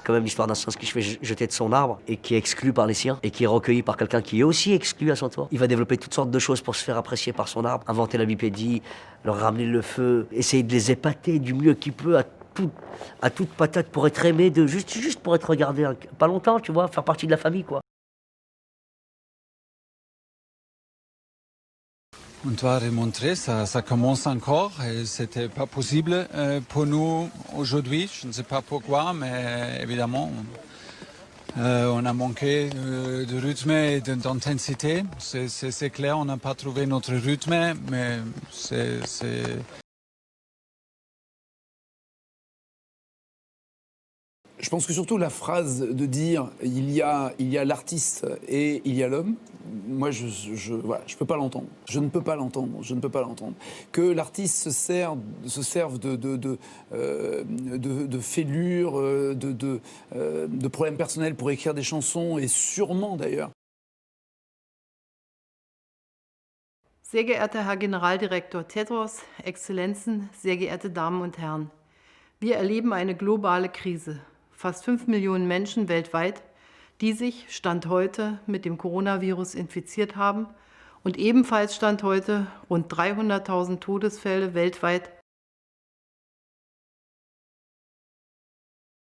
quand même l'histoire d'un singe qui se fait jeter de son arbre et qui est exclu par les siens et qui est recueilli par quelqu'un qui est aussi exclu à son tour. Il va développer toutes sortes de choses pour se faire apprécier par son arbre, inventer la bipédie, leur ramener le feu, essayer de les épater du mieux qu'il peut à toute patate pour être aimé, juste pour être regardé, pas longtemps, tu vois, faire partie de la famille, quoi. On doit remontrer, ça commence encore et c'était pas possible pour nous aujourd'hui. Je ne sais pas pourquoi, mais évidemment, on a manqué de rythme et d'intensité. C'est clair, on n'a pas trouvé notre rythme, mais c'est... Je pense que surtout la phrase de dire il y a l'artiste et il y a l'homme, moi voilà, je peux pas l'entendre. Je ne peux pas l'entendre. Je ne peux pas l'entendre. Que l'artiste se serve de fêlures, de problèmes personnels pour écrire des chansons et sûrement d'ailleurs. Sehr geehrter Herr Generaldirektor Tedros, Exzellenzen, sehr geehrte Damen und Herren. Wir erleben eine globale Krise. Fast 5 Millionen Menschen weltweit, die sich Stand heute mit dem Coronavirus infiziert haben und ebenfalls Stand heute rund 300.000 Todesfälle weltweit.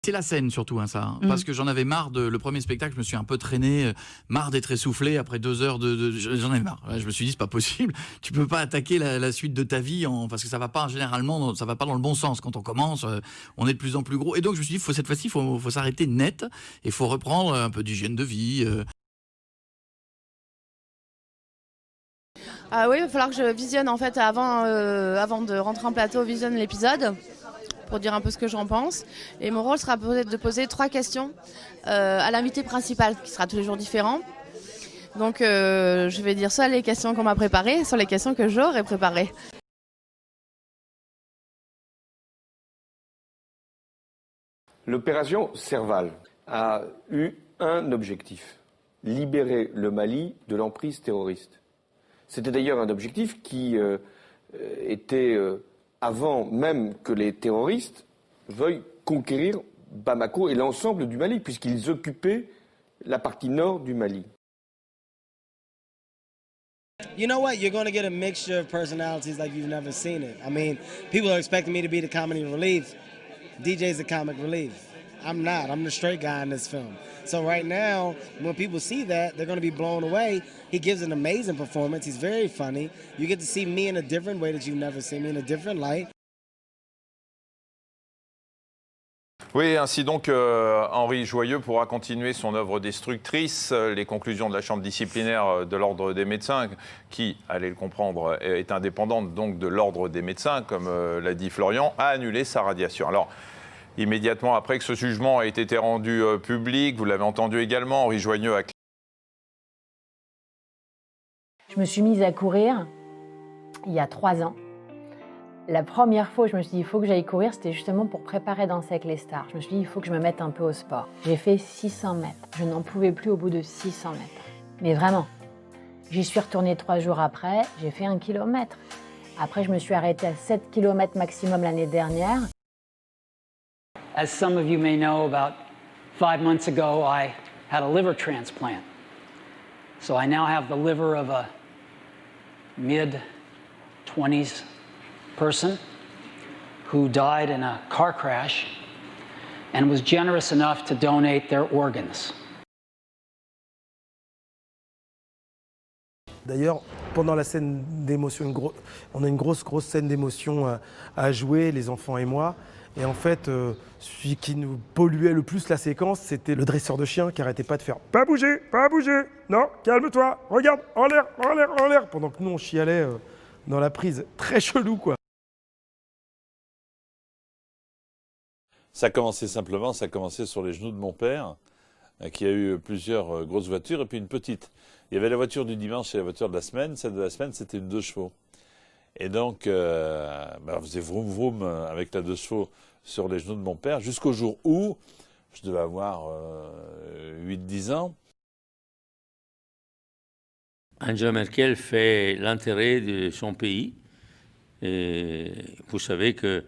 C'est la scène surtout, hein, ça. Parce que j'en avais marre le premier spectacle, je me suis un peu traîné, marre d'être essoufflé après 2 heures j'en avais marre. Je me suis dit, c'est pas possible. Tu peux pas attaquer la suite de ta vie parce que ça va pas généralement, ça va pas dans le bon sens. Quand on commence, on est de plus en plus gros. Et donc je me suis dit, cette fois-ci, faut s'arrêter net et faut reprendre un peu d'hygiène de vie. Oui, il va falloir que je visionne en fait avant de rentrer en plateau, visionne l'épisode pour dire un peu ce que j'en pense. Et mon rôle sera peut-être de poser 3 questions à l'invité principal, qui sera tous les jours différent. Donc je vais dire soit les questions qu'on m'a préparées, soit les questions que j'aurais préparées. L'opération Serval a eu un objectif, libérer le Mali de l'emprise terroriste. C'était d'ailleurs un objectif qui était avant même que les terroristes veuillent conquérir Bamako et l'ensemble du Mali, puisqu'ils occupaient la partie nord du Mali. You know what? You're going to get a mixture of personalities like you've never seen it. I mean, people are expecting me to be the comedy relief. DJ's the comic relief. I'm not. I'm the straight guy in this film. So right now, when people see that, they're going to be blown away. He gives an amazing performance. He's very funny. You get to see me in a different way that you've never seen me, in a different light. Oui, ainsi donc, Henri Joyeux pourra continuer son œuvre destructrice. Les conclusions de la Chambre disciplinaire de l'Ordre des médecins, qui, allez le comprendre, est indépendante donc de l'Ordre des médecins, comme l'a dit Florian, a annulé sa radiation. Alors, immédiatement après que ce jugement ait été rendu public, vous l'avez entendu également, Henri Joyeux a... Je me suis mise à courir il y a 3 ans. La première fois où je me suis dit il faut que j'aille courir, c'était justement pour préparer Danser avec les stars. Je me suis dit il faut que je me mette un peu au sport. J'ai fait 600 mètres. Je n'en pouvais plus au bout de 600 mètres. Mais vraiment, j'y suis retournée 3 jours après, j'ai fait 1 kilomètre. Après, je me suis arrêtée à 7 km maximum l'année dernière. As some of you may know, about 5 months ago, I had a liver transplant. So I now have the liver of a mid-20s person who died in a car crash and was generous enough to donate their organs. D'ailleurs, pendant la scène d'émotion, on a une grosse scène d'émotion à jouer, les enfants et moi. Et en fait, celui qui nous polluait le plus la séquence, c'était le dresseur de chiens qui arrêtait pas de faire « Pas bouger, non, calme-toi, regarde, en l'air, en l'air, en l'air !» Pendant que nous, on chialait dans la prise. Très chelou, quoi. Ça commençait simplement, ça commençait sur les genoux de mon père, qui a eu plusieurs grosses voitures et puis une petite. Il y avait la voiture du dimanche et la voiture de la semaine. Celle de la semaine, c'était une 2 chevaux. Et donc, on faisait vroom vroom avec la 2 chevaux sur les genoux de mon père, jusqu'au jour où, je devais avoir 8-10 ans. Angela Merkel fait l'intérêt de son pays. Et vous savez que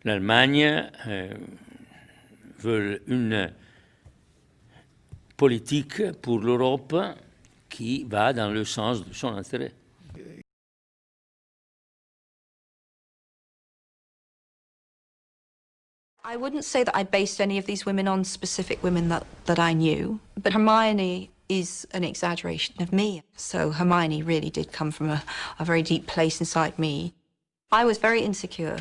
l'Allemagne veut une politique pour l'Europe qui va dans le sens de son intérêt. I wouldn't say that I based any of these women on specific women that I knew, but Hermione is an exaggeration of me. So Hermione really did come from a very deep place inside me. I was very insecure,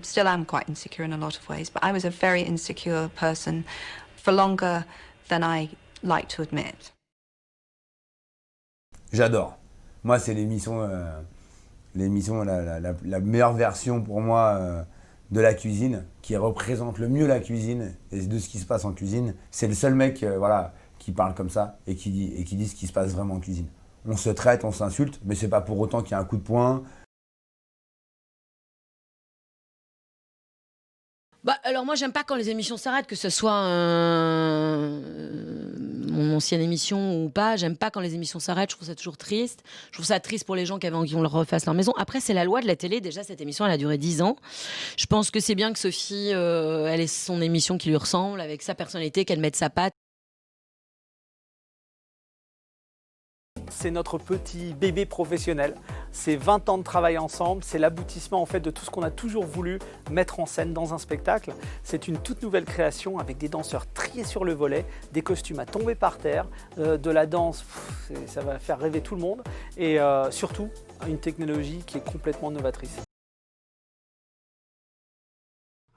still am quite insecure in a lot of ways, but I was a very insecure person for longer than I like to admit. J'adore. Moi, c'est l'émission, la meilleure version pour moi de la cuisine, qui représente le mieux la cuisine et de ce qui se passe en cuisine. C'est le seul mec voilà, qui parle comme ça et qui dit ce qui se passe vraiment en cuisine. On se traite, on s'insulte, mais c'est pas pour autant qu'il y a un coup de poing. Bah, alors moi j'aime pas quand les émissions s'arrêtent, que ce soit mon ancienne émission ou pas, j'aime pas quand les émissions s'arrêtent, je trouve ça toujours triste. Je trouve ça triste pour les gens qui avaient envie qu'on leur refasse leur maison. Après c'est la loi de la télé, déjà cette émission elle a duré 10 ans. Je pense que c'est bien que Sophie, elle ait son émission qui lui ressemble, avec sa personnalité, qu'elle mette sa patte. C'est notre petit bébé professionnel, c'est 20 ans de travail ensemble, c'est l'aboutissement en fait de tout ce qu'on a toujours voulu mettre en scène dans un spectacle. C'est une toute nouvelle création avec des danseurs triés sur le volet, des costumes à tomber par terre, de la danse, ça va faire rêver tout le monde et surtout une technologie qui est complètement novatrice.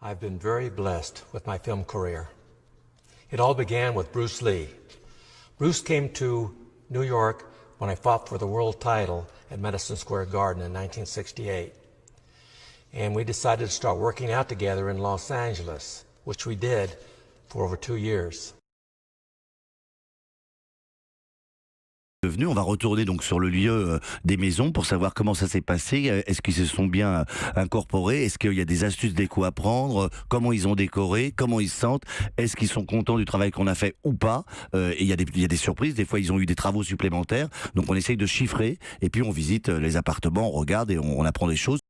I've been very blessed with my film career. It all began with Bruce Lee. Bruce came to New York when I fought for the world title at Madison Square Garden in 1968. And we decided to start working out together in Los Angeles, which we did for over 2 years. On va retourner donc sur le lieu des maisons pour savoir comment ça s'est passé. Est-ce qu'ils se sont bien incorporés? Est-ce qu'il y a des astuces déco à prendre? Comment ils ont décoré? Comment ils se sentent? Est-ce qu'ils sont contents du travail qu'on a fait ou pas? Et il y a des surprises. Des fois, ils ont eu des travaux supplémentaires. Donc, on essaye de chiffrer et puis on visite les appartements, on regarde et on apprend des choses.